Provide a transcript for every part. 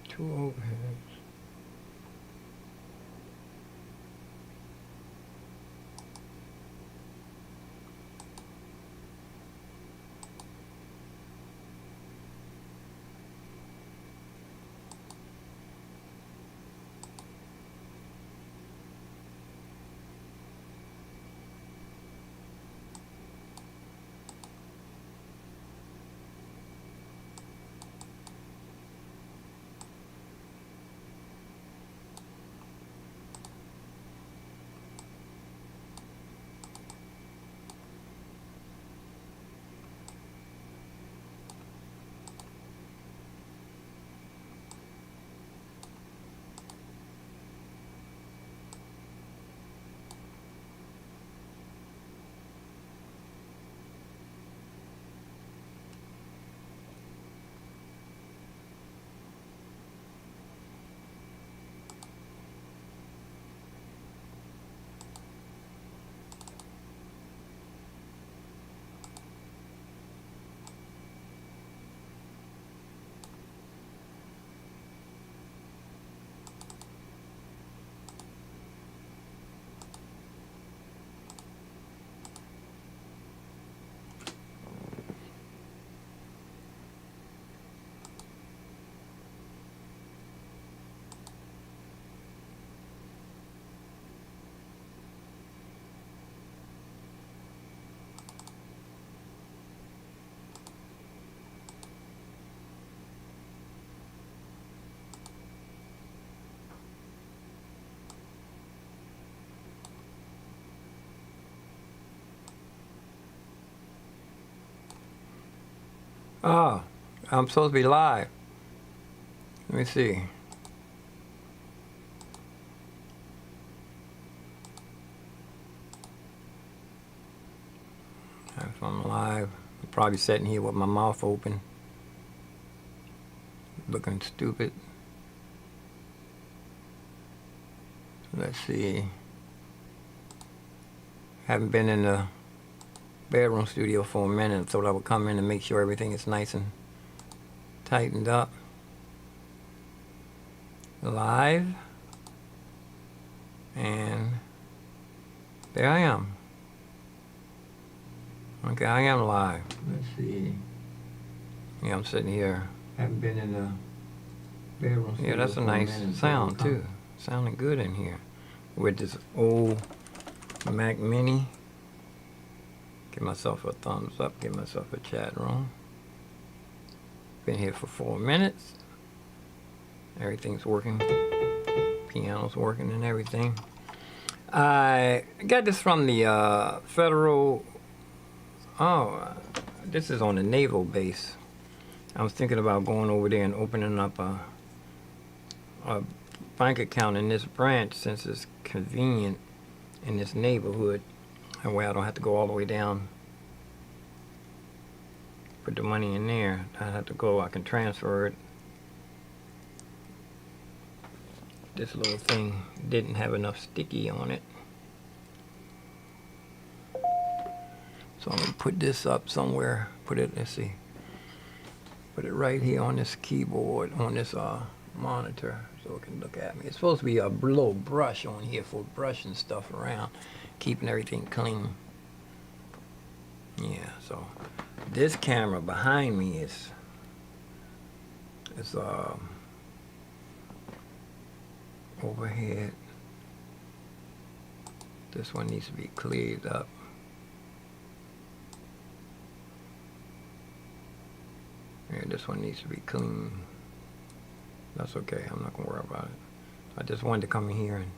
Two overheads. Oh, I'm supposed to be live. Let me see. If I'm live, I'm probably sitting here with my mouth open, looking stupid. Let's see. Haven't been in the bedroom studio for a minute, so I would come in and make sure everything is nice and tightened up. Live. And there I am. Okay, I am live. Let's see. Yeah, I'm sitting here. Haven't been in the bedroom studio. Yeah, that's a nice sound too. Sounding good in here. With this old Mac Mini. Give myself a thumbs up, give myself a chat room. Been here for 4 minutes. Everything's working. Piano's working and everything. I got this from the federal. This is on the naval base. I was thinking about going over there and opening up a bank account in this branch since it's convenient in this neighborhood. That way I don't have to go all the way down, put the money in there. I have to go, I can transfer it. This little thing didn't have enough sticky on it. So I'm gonna put this up somewhere, put it, let's see. Put it right here on this keyboard, on this monitor, so it can look at me. It's supposed to be a little brush on here for brushing stuff around, keeping everything clean. Yeah, so this camera behind me is overhead. This one needs to be cleared up. Yeah, this one needs to be clean. That's okay. I'm not gonna worry about it. I just wanted to come in here and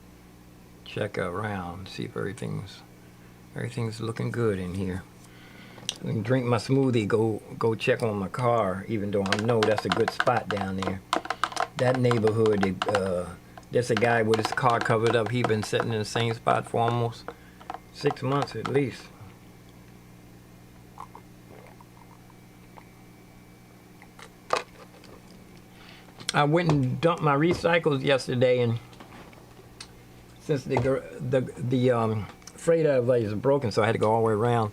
check around, see if everything's looking good in here. I can drink my smoothie, go check on my car, even though I know that's a good spot down there. That neighborhood, there's a guy with his car covered up. He's been sitting in the same spot for almost 6 months at least. I went and dumped my recycles yesterday, and since the freight elevator is broken, so I had to go all the way around.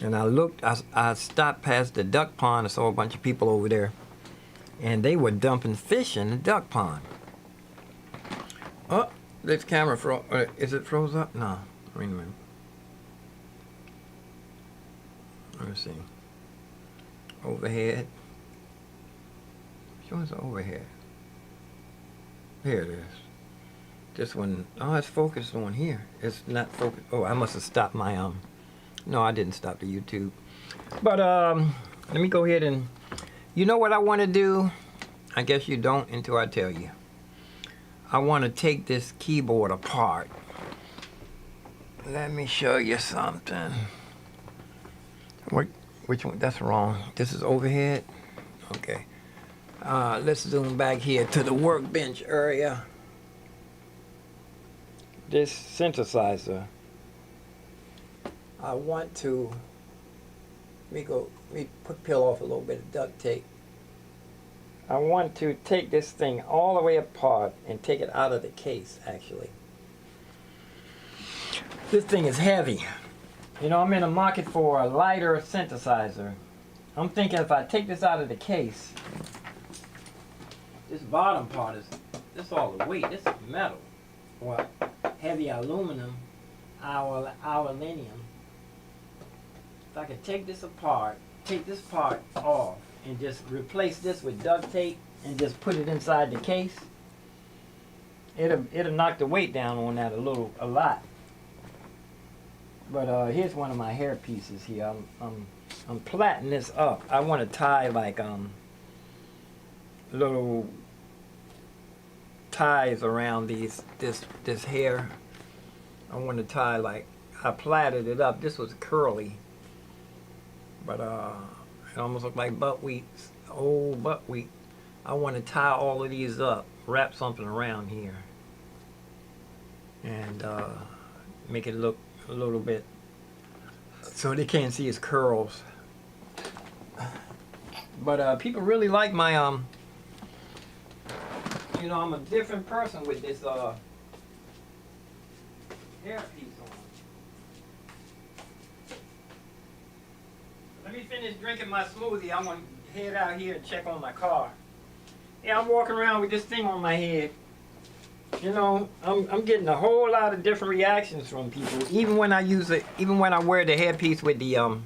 And I looked, I stopped past the duck pond. I saw a bunch of people over there, and they were dumping fish in the duck pond. Oh, this camera froze. Is it froze up? No. Wait a minute. Let me see. Overhead. Which one's the overhead? Here it is. This one, oh, it's focused on here. It's not focused. Oh, I must have stopped my, no, I didn't stop the YouTube. But, let me go ahead and, you know what I want to do? I guess you don't until I tell you. I want to take this keyboard apart. Let me show you something. Which one? That's wrong. This is overhead. Okay. Let's zoom back here to the workbench area. This synthesizer, I want to, let me peel off a little bit of duct tape. I want to take this thing all the way apart and take it out of the case, actually. This thing is heavy. You know, I'm in the market for a lighter synthesizer. I'm thinking if I take this out of the case, this bottom part is, this is all the weight, this is metal. Well, heavy aluminum, aluminium. If I could take this apart, take this part off, and just replace this with duct tape and just put it inside the case, it'll knock the weight down on that a lot. But here's one of my hair pieces here. I'm plaiting this up. I want to tie like little ties around this hair. I want to tie like, I plaited it up. This was curly, but it almost looked like buckwheat, old buckwheat. I want to tie all of these up, wrap something around here, and make it look a little bit so they can't see his curls. But people really like my you know, I'm a different person with this hair piece on. Let me finish drinking my smoothie. I'm gonna head out here and check on my car. Yeah, I'm walking around with this thing on my head. You know, I'm getting a whole lot of different reactions from people. Even when I use it, even when I wear the headpiece with the let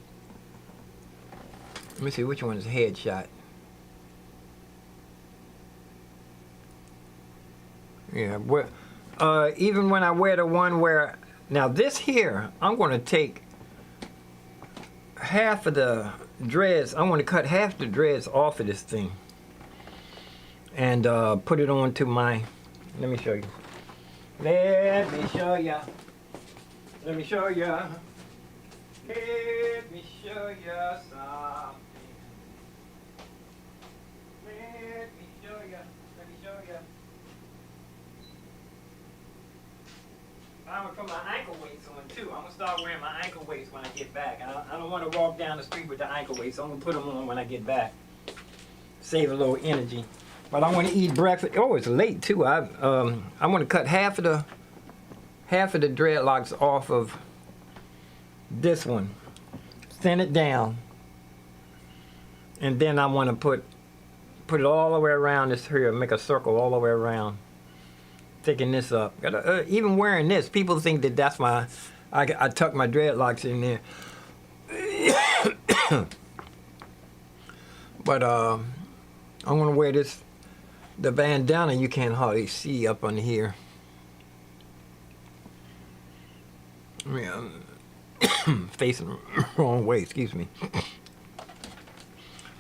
me see which one is headshot. Yeah, even when I wear the one where, now this here, I'm going to take half of the dreads. I want to cut half the dreads off of this thing and put it onto my, let me show you. Let me show ya. Let me show ya. Let me show ya something. Let me show ya. Let me show ya. I'm going to put my ankle weights on too. I'm going to start wearing my ankle weights when I get back. I don't want to walk down the street with the ankle weights, so I'm going to put them on when I get back. Save a little energy. But I want to eat breakfast. Oh, it's late too. I want to cut half of the dreadlocks off of this one. Thin it down. And then I want to put it all the way around this here, make a circle all the way around. Thicken this up. Even wearing this, people think that that's my, I tuck my dreadlocks in there. But I'm going to wear this, the bandana you can't hardly see up on here. I mean, I'm facing the wrong way, excuse me.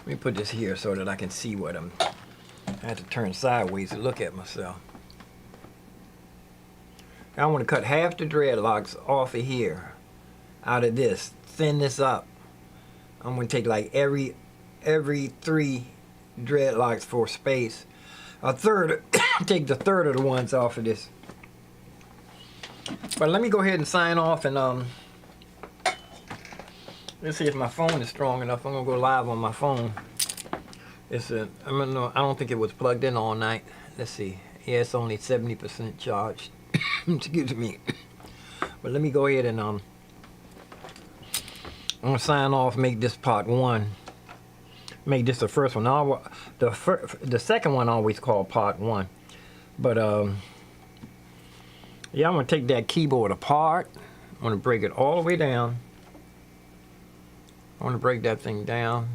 Let me put this here so that I can see what I have to turn sideways to look at myself. I want to cut half the dreadlocks off of here, out of this, thin this up. I'm going to take like every 3 dreadlocks for space. A third, take the third of the ones off of this. But let me go ahead and sign off, and let's see if my phone is strong enough. I'm gonna go live on my phone. I don't think it was plugged in all night. Let's see. Yeah, it's only 70% charged. Excuse me. But let me go ahead and I'm gonna sign off. Make this part 1. Make this the first one. The second one I always call part 1. But yeah, I'm gonna take that keyboard apart. I'm gonna break it all the way down. I want to break that thing down.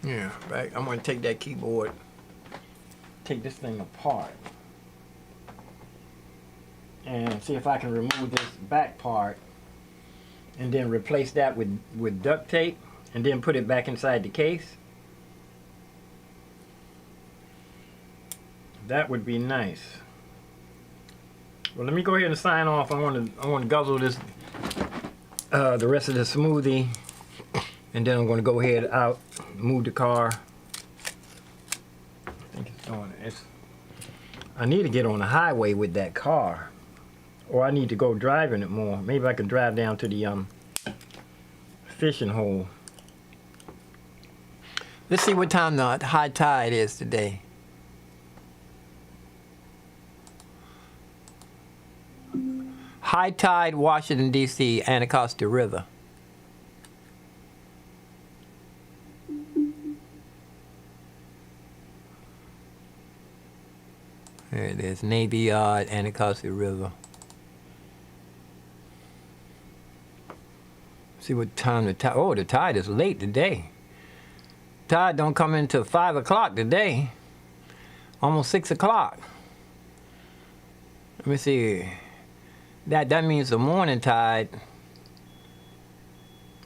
Yeah, right. I'm going to take that keyboard, take this thing apart, and see if I can remove this back part, and then replace that with duct tape, and then put it back inside the case. That would be nice. Well, let me go ahead and sign off. I want to guzzle this. The rest of the smoothie, and then I'm going to go ahead out, move the car. I think it's doing it. I need to get on the highway with that car, or I need to go driving it more. Maybe I can drive down to the fishing hole. Let's see what time the high tide is today. High tide, Washington, D.C., Anacostia River. There it is, Navy Yard, Anacostia River. See what time the tide, oh, the tide is late today. Tide don't come in till 5 o'clock today. Almost 6 o'clock. Let me see. That means the morning tide,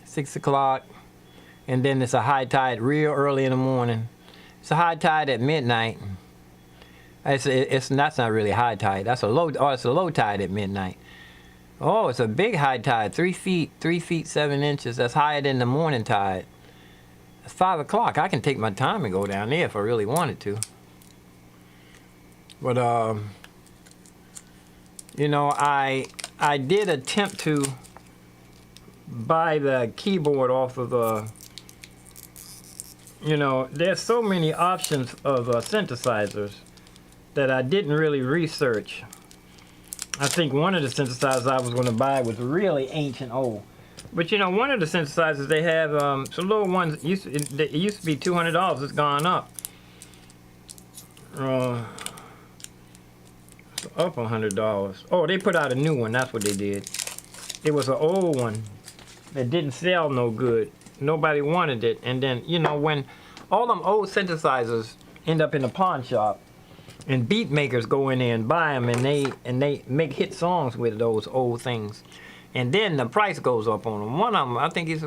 6 o'clock, and then it's a high tide real early in the morning. It's a high tide at midnight. That's not really high tide. That's a low. Oh, it's a low tide at midnight. Oh, it's a big high tide, 3 feet 7 inches. That's higher than the morning tide. It's 5 o'clock. I can take my time and go down there if I really wanted to. But you know, I did attempt to buy the keyboard off of you know, there's so many options of synthesizers that I didn't really research. I think one of the synthesizers I was going to buy was really ancient old. But you know, one of the synthesizers they have, some little ones, it used to be $200, it's gone up. Up $100. Oh, they put out a new one. That's what they did. It was an old one that didn't sell no good. Nobody wanted it. And then, you know, when all them old synthesizers end up in the pawn shop, and beat makers go in there and buy them, and they make hit songs with those old things, and then the price goes up on them. One of them, I think he said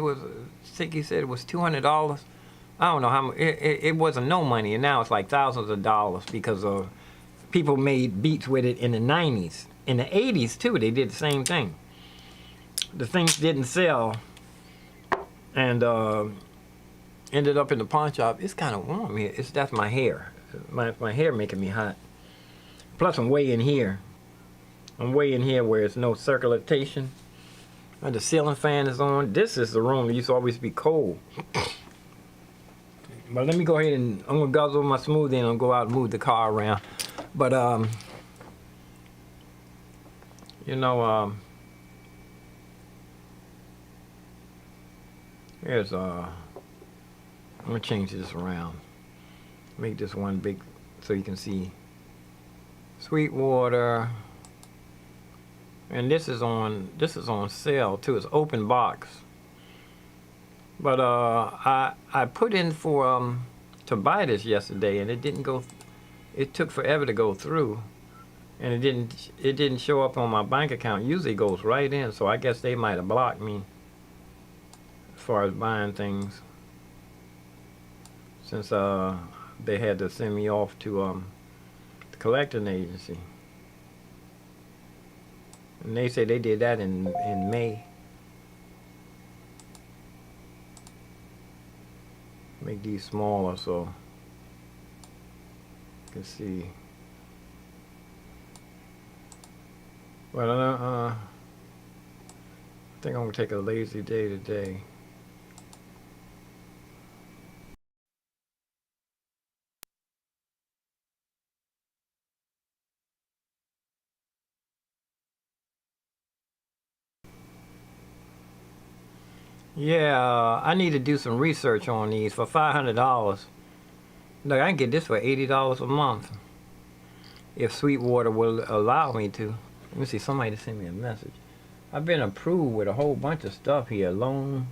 it was $200. I don't know how much. It wasn't no money, and now it's like thousands of dollars because of people made beats with it in the 90s. In the 80s, too, they did the same thing. The things didn't sell, and ended up in the pawn shop. It's kind of warm here. That's my hair. My hair making me hot. Plus, I'm way in here. I'm way in here where there's no circulation. And the ceiling fan is on. This is the room that used to always be cold. But let me go ahead and I'm gonna guzzle my smoothie and I'll go out and move the car around. But you know, here's I'm gonna change this around. Make this one big so you can see Sweetwater. And this is on sale too. It's open box. But I put in for to buy this yesterday, and it didn't go. It took forever to go through, and it didn't show up on my bank account. Usually it goes right in, so I guess they might have blocked me. as far as buying things, since they had to send me off to the collecting agency. And they say they did that in May. Make these smaller so you can see. Well, I think I'm gonna take a lazy day today. Yeah, I need to do some research on these for $500. Look, I can get this for $80 a month if Sweetwater will allow me to. Let me see, somebody sent me a message. I've been approved with a whole bunch of stuff here, loan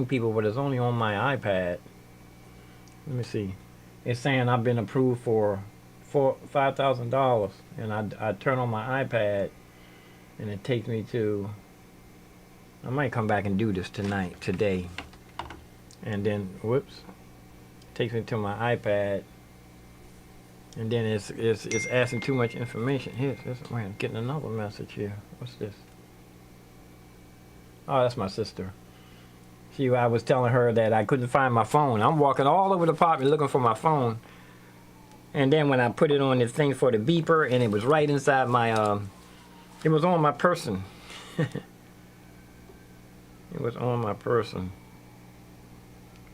people, but it's only on my iPad. Let me see. It's saying I've been approved for $5,000, and I turn on my iPad, and it takes me to. I might come back and do this today, and then whoops, takes me to my iPad, and then it's asking too much information. Wait, I'm getting another message here. What's this? Oh, that's my sister. I was telling her that I couldn't find my phone. I'm walking all over the apartment looking for my phone, and then when I put it on this thing for the beeper, and it was right inside my it was on my person. It was on my person.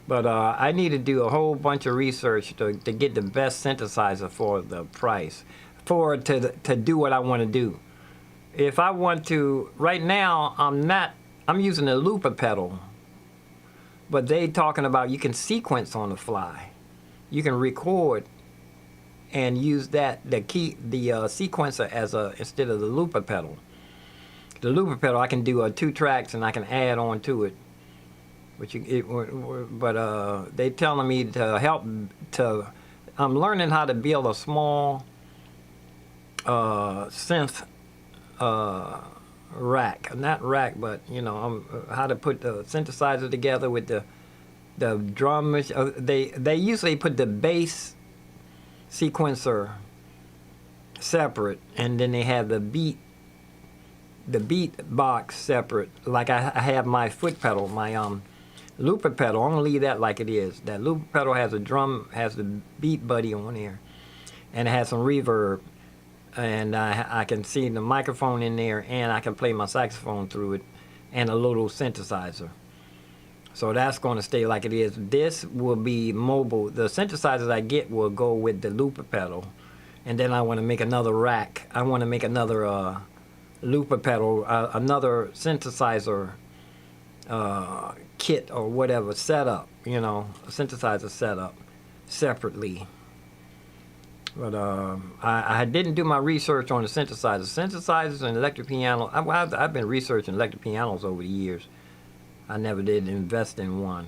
But I need to do a whole bunch of research to get the best synthesizer for the price, to do what I want to do. If I want to, right now I'm using a looper pedal, but they talking about you can sequence on the fly. You can record and use the sequencer as instead of the looper pedal. The looper pedal, I can do 2 tracks and I can add on to it. But they telling me to help I'm learning how to build a small synth rack, not rack, but how to put the synthesizer together with the drum. They usually put the bass sequencer separate, and then they have the beat box separate. Like I have my foot pedal, my looper pedal. I'm gonna leave that like it is. That looper pedal has a drum, has the beat buddy on there, and it has some reverb, and I can see the microphone in there, and I can play my saxophone through it, and a little synthesizer. So that's going to stay like it is. This will be mobile. The synthesizers I get will go with the looper pedal, and then I want to make another rack. I want to make another looper pedal, another synthesizer kit or whatever setup, a synthesizer setup separately. But I didn't do my research on the synthesizers and electric piano. I've been researching electric pianos over the years. I never did invest in one,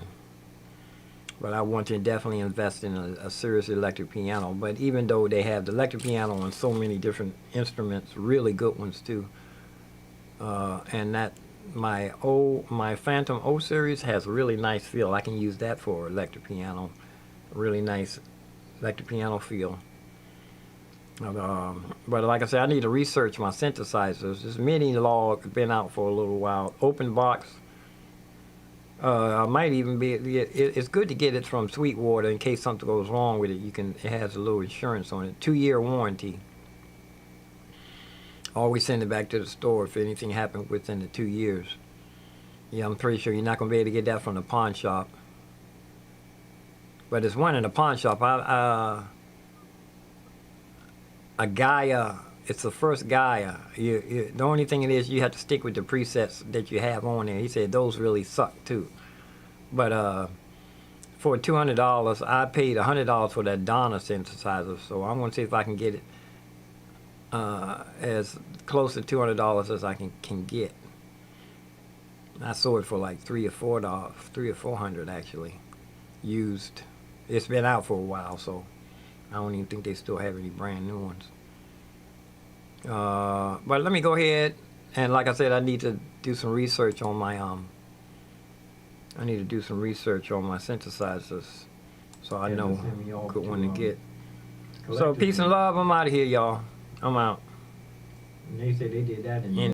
but I want to definitely invest in a serious electric piano. But even though they have the electric piano on so many different instruments, really good ones too, and that my Phantom O series has a really nice feel. I can use that for electric piano, really nice electric piano feel. But like I said, I need to research my synthesizers. This MIDI log been out for a little while. OpenBox. I might even be. It's good to get it from Sweetwater in case something goes wrong with it. It has a little insurance on it. 2-year warranty. Always send it back to the store if anything happened within the 2 years. Yeah, I'm pretty sure you're not gonna be able to get that from the pawn shop. But there's one in the pawn shop. A Gaia. It's the first Gaia. The only thing it is, you have to stick with the presets that you have on there. He said those really suck too. But for $200, I paid $100 for that Donna synthesizer. So I'm gonna see if I can get it as close to $200 as I can get. I sold it for like $300 or $400 actually, used. It's been out for a while, so I don't even think they still have any brand new ones. But let me go ahead, and like I said, I need to do some research on my I need to do some research on my synthesizers so I know good one to get. So peace and love. I'm out of here, y'all. I'm out. And they said they did that in